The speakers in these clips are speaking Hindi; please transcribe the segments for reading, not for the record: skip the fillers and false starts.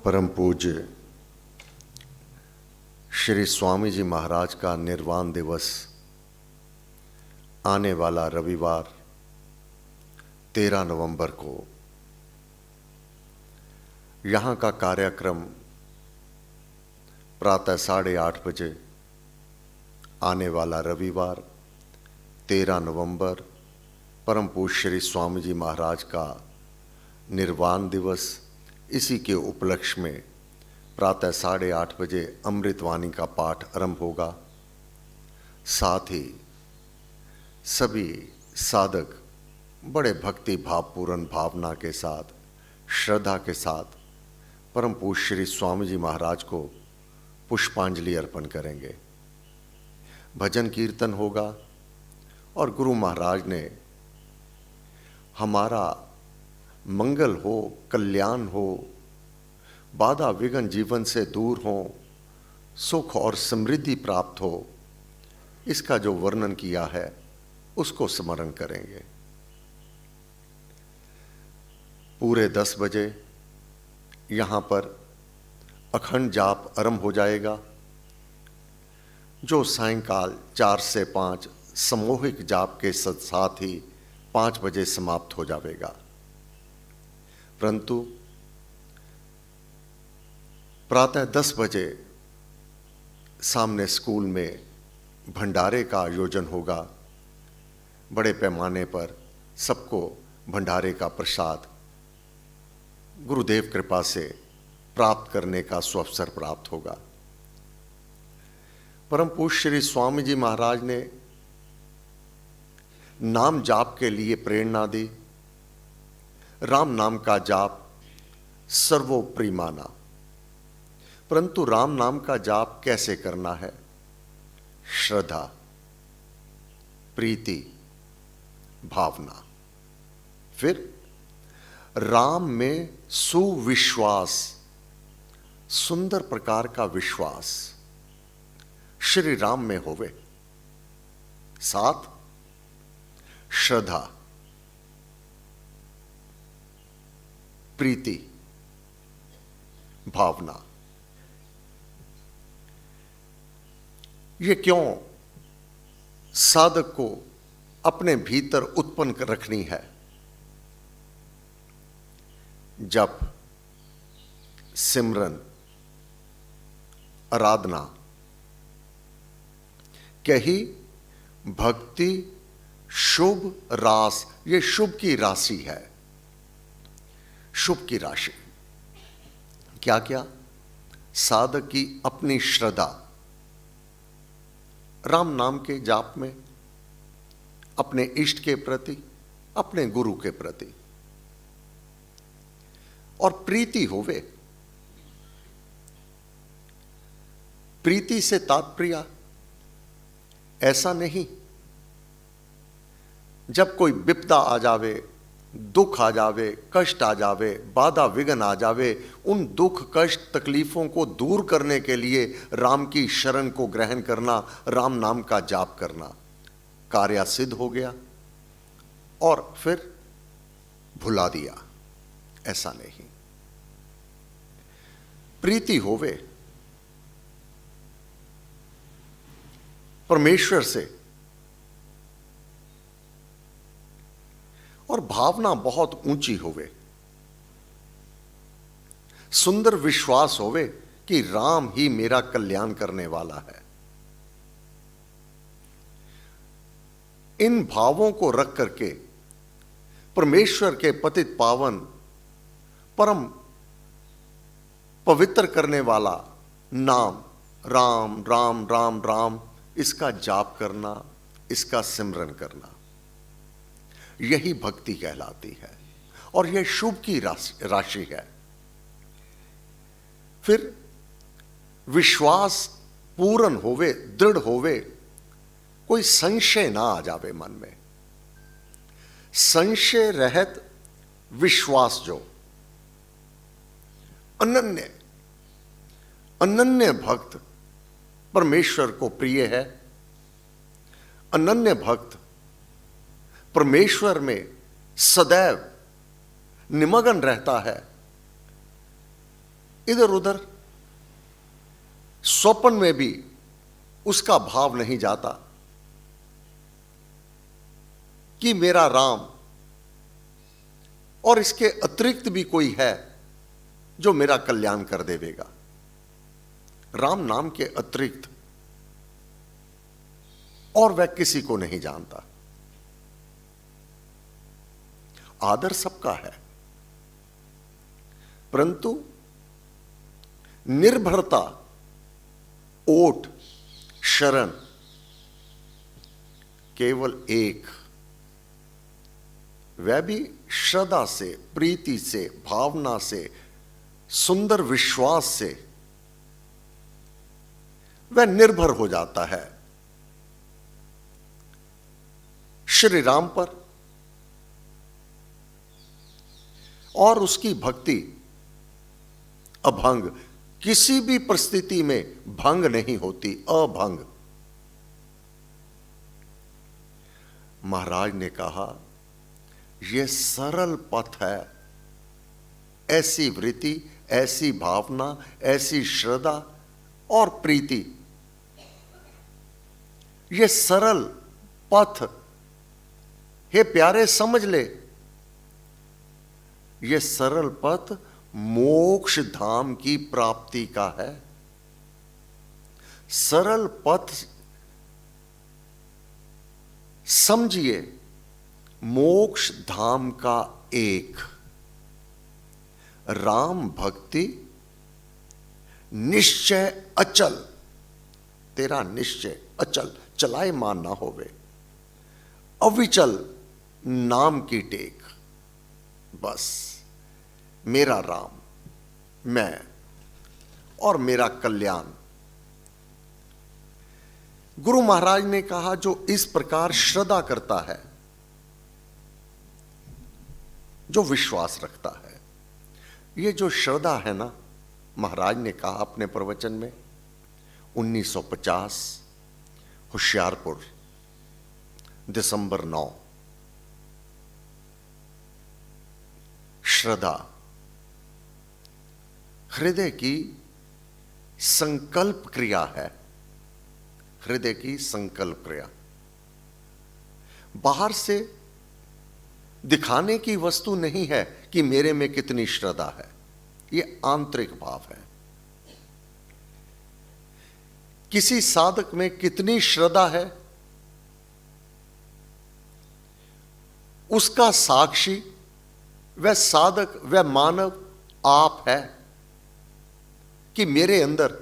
परम पूज्य श्री स्वामी जी महाराज का निर्वाण दिवस आने वाला रविवार 13 नवंबर को यहाँ का कार्यक्रम प्रातः 8:30 बजे आने वाला रविवार 13 नवंबर परम पूज्य श्री स्वामी जी महाराज का निर्वाण दिवस, इसी के उपलक्ष्य में प्रातः 8:30 बजे अमृतवाणी का पाठ आरंभ होगा। साथ ही सभी साधक बड़े भक्ति भावपूर्ण भावना के साथ, श्रद्धा के साथ परम पूज्य श्री स्वामी जी महाराज को पुष्पांजलि अर्पण करेंगे। भजन कीर्तन होगा और गुरु महाराज ने हमारा मंगल हो, कल्याण हो, बाधा विघ्न जीवन से दूर हो, सुख और समृद्धि प्राप्त हो, इसका जो वर्णन किया है उसको स्मरण करेंगे। पूरे 10 बजे यहाँ पर अखंड जाप आरंभ हो जाएगा, जो सायंकाल 4 से 5 सामूहिक जाप के साथ ही 5 बजे समाप्त हो जाएगा। परंतु प्रातः 10 बजे सामने स्कूल में भंडारे का आयोजन होगा। बड़े पैमाने पर सबको भंडारे का प्रसाद गुरुदेव कृपा से प्राप्त करने का सुअवसर प्राप्त होगा। परम पूज्य श्री स्वामी जी महाराज ने नाम जाप के लिए प्रेरणा दी। राम नाम का जाप सर्वोपरि माना, परंतु राम नाम का जाप कैसे करना है? श्रद्धा, प्रीति, भावना, फिर राम में सुविश्वास, सुंदर प्रकार का विश्वास श्री राम में होवे। साथ श्रद्धा, प्रीति, भावना। ये क्यों साधक को अपने भीतर उत्पन्न रखनी है? जप, सिमरन, आराधना, कही भक्ति, शुभ रास, ये शुभ की राशि है। शुभ की राशि क्या क्या? साधक की अपनी श्रद्धा राम नाम के जाप में, अपने इष्ट के प्रति, अपने गुरु के प्रति, और प्रीति होवे। प्रीति से तात्पर्य ऐसा नहीं जब कोई विपदा आ जावे, दुख आ जावे, कष्ट आ जावे, बाधा विघ्न आ जावे, उन दुख कष्ट तकलीफों को दूर करने के लिए राम की शरण को ग्रहण करना, राम नाम का जाप करना, कार्य सिद्ध हो गया और फिर भुला दिया, ऐसा नहीं। प्रीति होवे परमेश्वर से, और भावना बहुत ऊंची होवे, सुंदर विश्वास होवे कि राम ही मेरा कल्याण करने वाला है। इन भावों को रख करके परमेश्वर के पतित पावन परम पवित्र करने वाला नाम राम राम राम राम, इसका जाप करना, इसका सिमरन करना, यही भक्ति कहलाती है और यह शुभ की राशि है। फिर विश्वास पूर्ण होवे, दृढ़ होवे, कोई संशय ना आ जावे मन में। संशय रहित विश्वास जो अनन्य अनन्य भक्त परमेश्वर को प्रिय है। अनन्य भक्त परमेश्वर में सदैव निमग्न रहता है, इधर उधर, स्वप्न में भी उसका भाव नहीं जाता कि मेरा राम और इसके अतिरिक्त भी कोई है जो मेरा कल्याण कर देवेगा। राम नाम के अतिरिक्त और वह किसी को नहीं जानता। आदर सबका है, परंतु निर्भरता, ओट, शरण केवल एक, वह भी श्रद्धा से, प्रीति से, भावना से, सुंदर विश्वास से वह निर्भर हो जाता है श्री राम पर, और उसकी भक्ति अभंग, किसी भी परिस्थिति में भंग नहीं होती, अभंग। महाराज ने कहा यह सरल पथ है, ऐसी वृत्ति, ऐसी भावना, ऐसी श्रद्धा और प्रीति, यह सरल पथ, हे प्यारे समझ ले, यह सरल पथ मोक्ष धाम की प्राप्ति का है। सरल पथ समझिए, मोक्ष धाम का एक, राम भक्ति निश्चय अचल, तेरा निश्चय अचल, चलाए मान ना होवे, अविचल नाम की टेक, बस मेरा राम, मैं और मेरा कल्याण। गुरु महाराज ने कहा जो इस प्रकार श्रद्धा करता है, जो विश्वास रखता है, ये जो श्रद्धा है ना, महाराज ने कहा अपने प्रवचन में 1950 होशियारपुर, दिसंबर 9, श्रद्धा हृदय की संकल्प क्रिया है, हृदय की संकल्प क्रिया, बाहर से दिखाने की वस्तु नहीं है कि मेरे में कितनी श्रद्धा है, यह आंतरिक भाव है। किसी साधक में कितनी श्रद्धा है, उसका साक्षी वह साधक, वह मानव आप है कि मेरे अंदर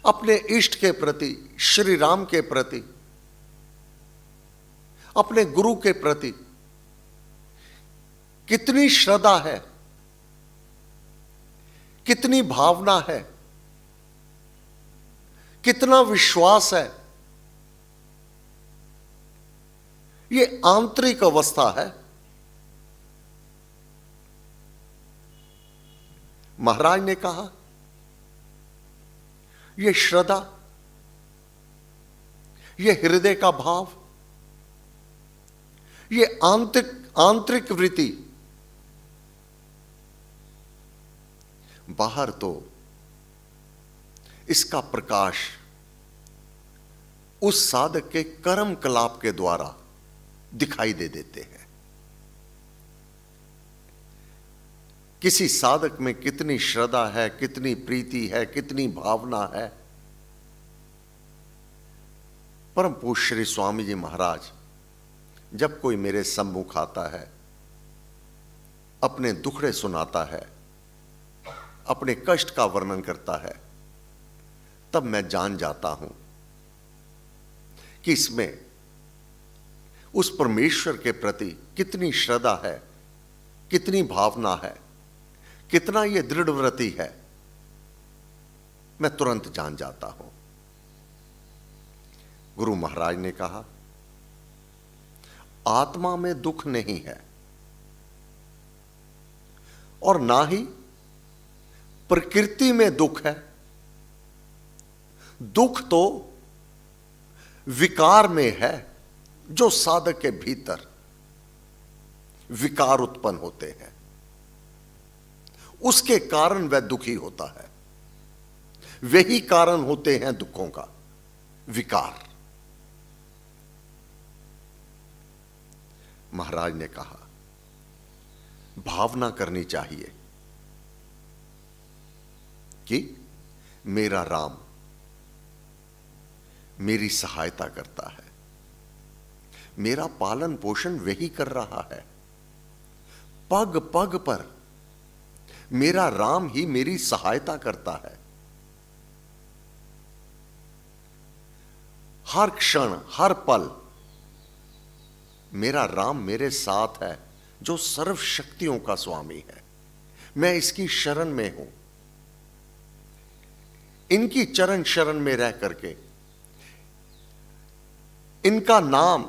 अपने इष्ट के प्रति, श्री राम के प्रति, अपने गुरु के प्रति कितनी श्रद्धा है, कितनी भावना है, कितना विश्वास है, यह आंतरिक अवस्था है। महाराज ने कहा यह श्रद्धा, यह हृदय का भाव, यह आंतरिक वृत्ति, बाहर तो इसका प्रकाश उस साधक के कर्म कलाप के द्वारा दिखाई दे देते हैं। किसी साधक में कितनी श्रद्धा है, कितनी प्रीति है, कितनी भावना है। परम पूज्य श्री स्वामी जी महाराज जब कोई मेरे सम्मुख आता है, अपने दुखड़े सुनाता है, अपने कष्ट का वर्णन करता है, तब मैं जान जाता हूं कि इसमें उस परमेश्वर के प्रति कितनी श्रद्धा है, कितनी भावना है, कितना यह दृढ़ व्रति है, मैं तुरंत जान जाता हूं। गुरु महाराज ने कहा आत्मा में दुख नहीं है और ना ही प्रकृति में दुख है। दुख तो विकार में है जो साधक के भीतर, विकार उत्पन्न होते हैं, उसके कारण वह दुखी होता है। वही कारण होते हैं दुखों का, विकार। महाराज ने कहा भावना करनी चाहिए कि मेरा राम मेरी सहायता करता है, मेरा पालन पोषण वही कर रहा है, पग पग पर मेरा राम ही मेरी सहायता करता है। हर क्षण हर पल मेरा राम मेरे साथ है, जो सर्व शक्तियों का स्वामी है। मैं इसकी शरण में हूं, इनकी चरण शरण में रह करके इनका नाम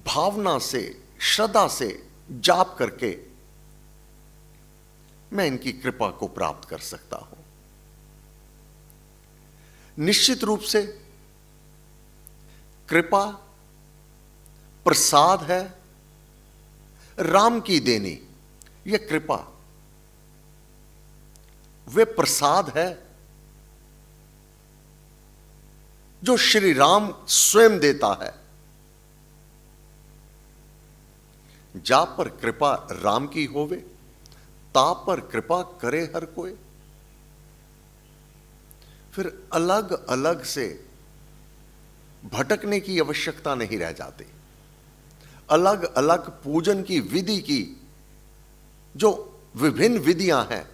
भावना से श्रद्धा से जाप करके मैं इनकी कृपा को प्राप्त कर सकता हूं। निश्चित रूप से कृपा प्रसाद है, राम की देनी। यह कृपा वे प्रसाद है जो श्री राम स्वयं देता है। जा पर कृपा राम की होवे, ता पर कृपा करे हर कोई। फिर अलग अलग से भटकने की आवश्यकता नहीं रह जाती। अलग अलग पूजन की विधि की जो विभिन्न विधियां हैं,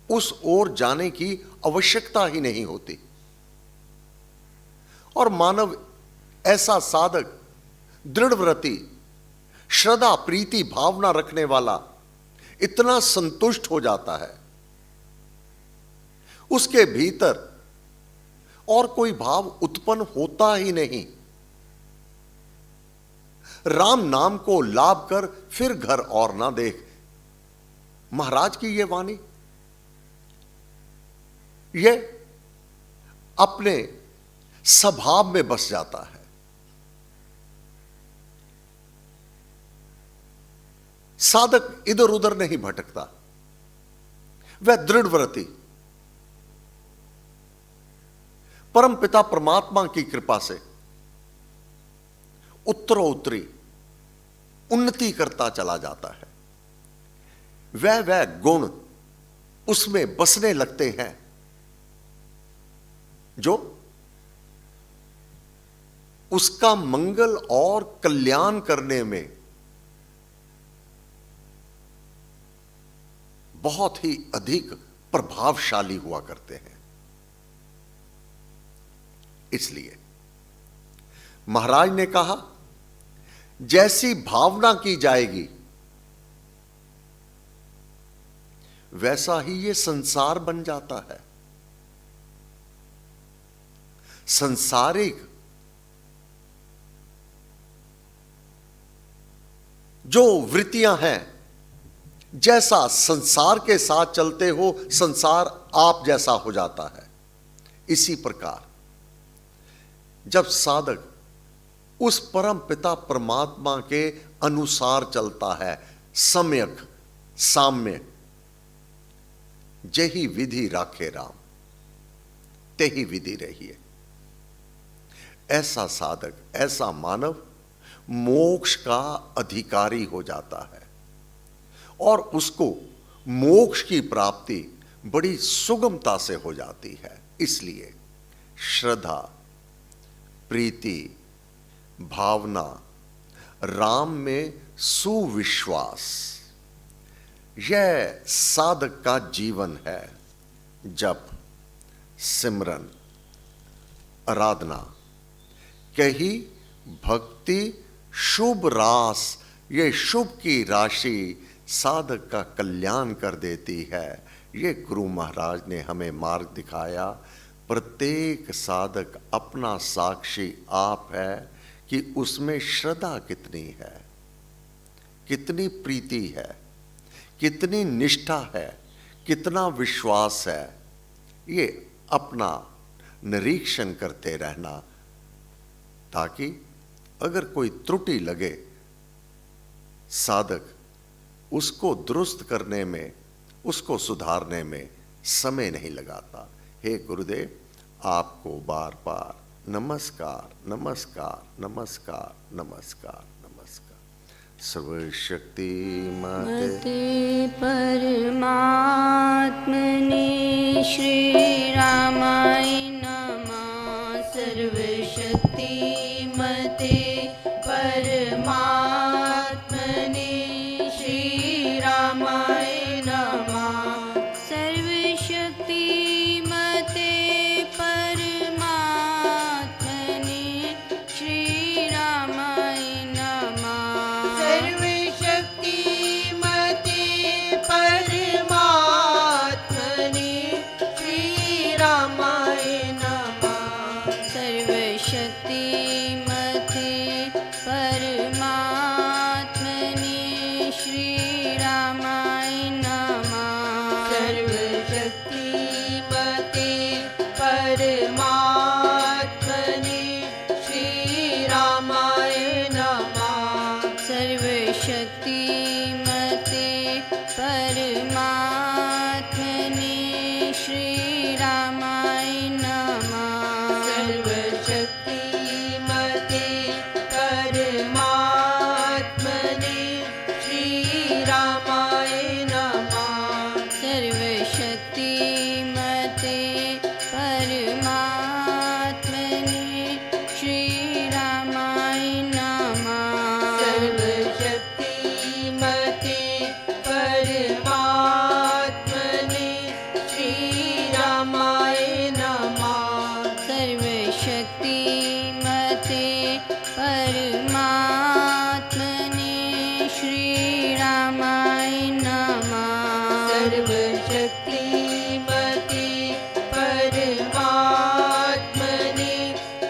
उस ओर जाने की आवश्यकता ही नहीं होती। और मानव ऐसा साधक, दृढ़व्रती, श्रद्धा प्रीति भावना रखने वाला इतना संतुष्ट हो जाता है, उसके भीतर और कोई भाव उत्पन्न होता ही नहीं। राम नाम को लाभ कर फिर घर और ना देख, महाराज की यह वाणी, यह अपने स्वभाव में बस जाता है। साधक इधर उधर नहीं भटकता, वह दृढ़व्रती परम पिता परमात्मा की कृपा से उत्तरोत्तरी उन्नति करता चला जाता है। वह गुण उसमें बसने लगते हैं जो उसका मंगल और कल्याण करने में बहुत ही अधिक प्रभावशाली हुआ करते हैं। इसलिए महाराज ने कहा, जैसी भावना की जाएगी वैसा ही ये संसार बन जाता है। संसारिक जो वृत्तियां हैं, जैसा संसार के साथ चलते हो, संसार आप जैसा हो जाता है। इसी प्रकार जब साधक उस परम पिता परमात्मा के अनुसार चलता है, सम्यक साम्य, जही विधि राखे राम तेही विधि रहिए, ऐसा साधक, ऐसा मानव मोक्ष का अधिकारी हो जाता है और उसको मोक्ष की प्राप्ति बड़ी सुगमता से हो जाती है। इसलिए श्रद्धा प्रीति भावना, राम में सुविश्वास, यह साधक का जीवन है। जप सिमरन आराधना कही भक्ति शुभ रास, ये शुभ की राशि साधक का कल्याण कर देती है। ये गुरु महाराज ने हमें मार्ग दिखाया। प्रत्येक साधक अपना साक्षी आप है कि उसमें श्रद्धा कितनी है, कितनी प्रीति है, कितनी निष्ठा है, कितना विश्वास है। ये अपना निरीक्षण करते रहना, ताकि अगर कोई त्रुटि लगे साधक उसको दुरुस्त करने में, उसको सुधारने में समय नहीं लगाता। हे गुरुदेव, आपको बार बार नमस्कार, नमस्कार, नमस्कार, नमस्कार, नमस्कार। सर्वशक्तिमते परमात्मने श्री रामाय नमः। सर्वशक्तिमते परमात्मने श्री रामाय नमः। सर्वशक्तिमते परमात्मने श्री रामाय नमः। सर्वशक्तिमते परमात्मने श्रीरामाय नमः। सर्वशक्तिमते परमात्मने श्री रामाय नमः। सर्वशक्तिमते परमात्मने श्रीरामाय नमः। सर्वशक्तिमते परमात्मने श्री रामाय नमः। सर्वशक्तिमते परमात्मने श्रीरामाय नमः। सर्वशक्तिमते परमात्मने श्री रामाय नमः। सर्वशक्तिमते परमात्मने श्रीरामाय नमः। सर्वशक्तिमते परमात्मने श्री रामाय नमः। सर्वशक्तिमते परमात्मने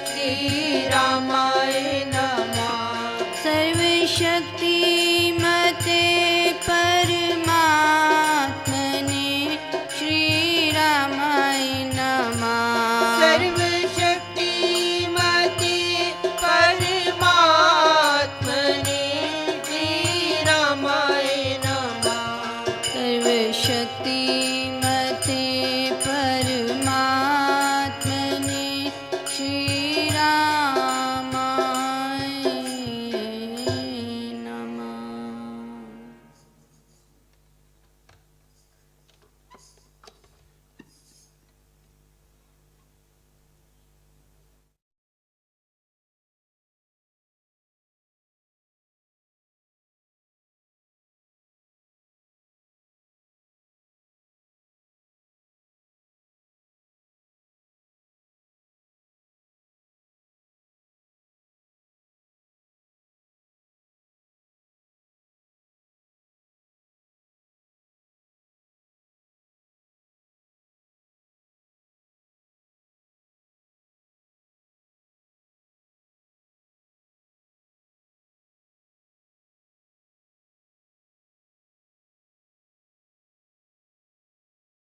श्रीरामाय नमः। सर्वशक्तिमते